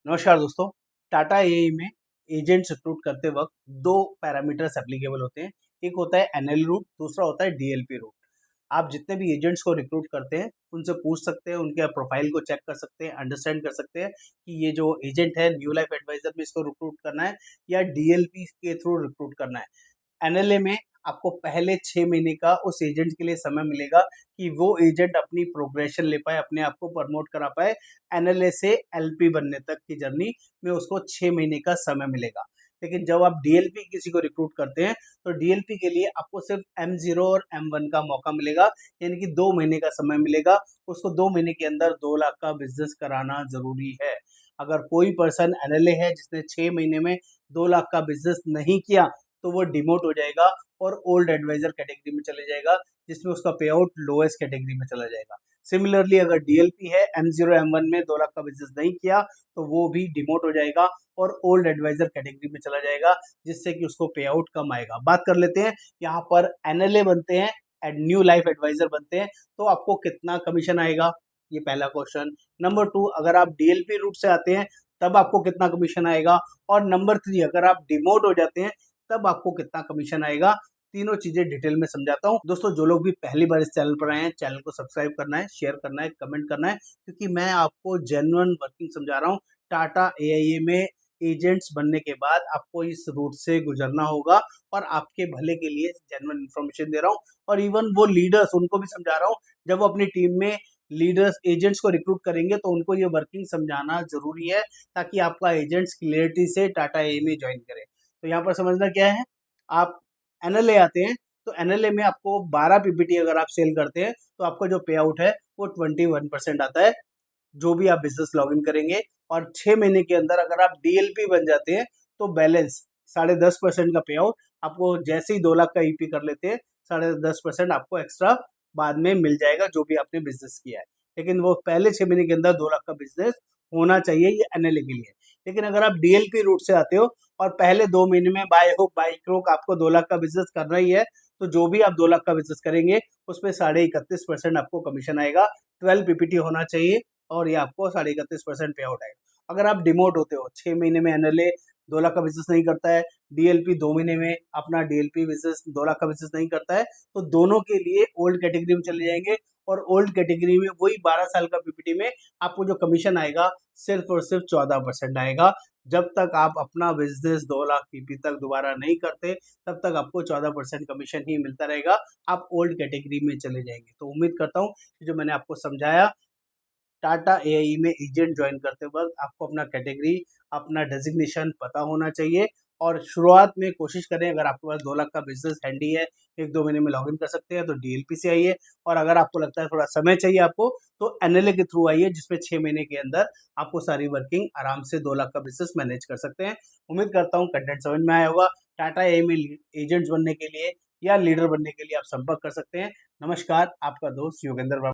नमस्कार दोस्तों। टाटा एआई में एजेंट्स रिक्रूट करते वक्त दो पैरामीटर्स एप्लीकेबल होते हैं। एक होता है एनएल रूट, दूसरा होता है डीएलपी रूट। आप जितने भी एजेंट्स को रिक्रूट करते हैं उनसे पूछ सकते हैं, उनके प्रोफाइल को चेक कर सकते हैं, अंडरस्टैंड कर सकते हैं कि ये जो एजेंट है न्यू लाइफ एडवाइजर में इसको रिक्रूट करना है या डीएलपी के थ्रू रिक्रूट करना है। एनएलए में आपको पहले 6 महीने का उस एजेंट के लिए समय मिलेगा कि वो एजेंट अपनी प्रोग्रेशन ले पाए, अपने आप को प्रमोट करा पाए। एनएलए से एलपी बनने तक की जर्नी में उसको 6 महीने का समय मिलेगा। लेकिन जब आप डीएलपी किसी को रिक्रूट करते हैं तो डीएलपी के लिए आपको सिर्फ M0 और M1 का मौका मिलेगा, यानी कि 2 महीने का समय मिलेगा। उसको 2 महीने के अंदर 2 लाख का बिजनेस कराना ज़रूरी है। अगर कोई पर्सन एनएलए है जिसने 6 महीने में 2 लाख का बिजनेस नहीं किया तो वो डिमोट हो जाएगा और ओल्ड एडवाइजर कैटेगरी में चले जाएगा, जिसमें उसका पे आउट लोएस्ट कैटेगरी में चला जाएगा। सिमिलरली अगर डीएलपी है M0 M1 में 2 लाख का बिजनेस नहीं किया तो वो भी डिमोट हो जाएगा और ओल्ड एडवाइजर कैटेगरी में चला जाएगा, जिससे कि उसको पे आउट कम आएगा। बात कर लेते हैं यहाँ पर एनएलए बनते हैं एंड न्यू लाइफ एडवाइजर बनते हैं तो आपको कितना कमीशन आएगा, ये पहला क्वेश्चन। नंबर 2, अगर आप डीएलपी रूट से आते हैं तब आपको कितना कमीशन आएगा, और नंबर 3, अगर आप डिमोट हो जाते हैं तब आपको कितना कमीशन आएगा। तीनों चीजें डिटेल में समझाता हूँ। दोस्तों, जो लोग भी पहली बार इस चैनल पर आए हैं, चैनल को सब्सक्राइब करना है, शेयर करना है, कमेंट करना है, क्योंकि मैं आपको जेन्युइन वर्किंग समझा रहा हूँ। टाटा एआईए में एजेंट्स बनने के बाद आपको इस रूट से गुजरना होगा और आपके भले के लिए जेन्युइन इन्फॉर्मेशन दे रहा हूँ। और इवन वो लीडर्स, उनको भी समझा रहा हूँ, जब वो अपनी टीम में लीडर्स एजेंट्स को रिक्रूट करेंगे तो उनको ये वर्किंग समझाना जरूरी है, ताकि आपका एजेंट्स क्लियरिटी से टाटा एआई में ज्वाइन करे। तो यहाँ पर समझना क्या है, आप एनएलए आते हैं तो एनएलए में आपको 12 पीपीटी अगर आप सेल करते हैं तो आपका जो पे आउट है वो 21% आता है, जो भी आप बिजनेस लॉगिन करेंगे। और 6 महीने के अंदर अगर आप डीएलपी बन जाते हैं तो बैलेंस 10.5% का पे आउट आपको, जैसे ही 2 लाख का ईपी कर लेते हैं 10.5% आपको एक्स्ट्रा बाद में मिल जाएगा, जो भी आपने बिजनेस किया है। लेकिन वो पहले 6 महीने के अंदर 2 लाख का बिजनेस होना चाहिए, ये एनएलए के लिए। लेकिन अगर आप डीएलपी रूट से आते हो और पहले 2 महीने में बाय हुक बाय क्रोक आपको 2 लाख का बिजनेस करना ही है, तो जो भी आप 2 लाख का बिजनेस करेंगे उसपे 31.5% आपको कमीशन आएगा। 12 पीपीटी होना चाहिए और ये आपको 31.5% पे आउट आएगा। अगर आप डिमोट होते हो, 6 महीने में एनएलए 2 लाख का बिजनेस नहीं करता है, डीएलपी 2 महीने में अपना डीएलपी बिजनेस 2 लाख का बिजनेस नहीं करता है, तो दोनों के लिए ओल्ड कैटेगरी में चले जाएंगे। और ओल्ड कैटेगरी में वही 12 साल का पीपीटी में आपको जो कमीशन आएगा सिर्फ और सिर्फ 14% आएगा। जब तक आप अपना बिजनेस 2 लाख पीपी तक दोबारा नहीं करते तब तक आपको 14% कमीशन ही मिलता रहेगा। आप ओल्ड कैटेगरी में चले जाएंगे। तो उम्मीद करता हूँ कि जो मैंने आपको समझाया, टाटा एआई में एजेंट ज्वाइन करते वक्त आपको अपना कैटेगरी, अपना डेजिग्नेशन पता होना चाहिए। और शुरुआत में कोशिश करें, अगर आपके पास 2 लाख का बिजनेस हैंडी है, 1-2 महीने में लॉगिन कर सकते हैं, तो डीएलपी से आइए। और अगर आपको लगता है थोड़ा समय चाहिए आपको, तो एनएलए के थ्रू आइए, जिसमें 6 महीने के अंदर आपको सारी वर्किंग आराम से 2 लाख का बिजनेस मैनेज कर सकते हैं। उम्मीद करता हूँ कंटेंट समझ में आया होगा। टाटा एआई में एजेंट्स बनने के लिए या लीडर बनने के लिए आप संपर्क कर सकते हैं। नमस्कार, आपका दोस्त योगेंद्र वर्मा।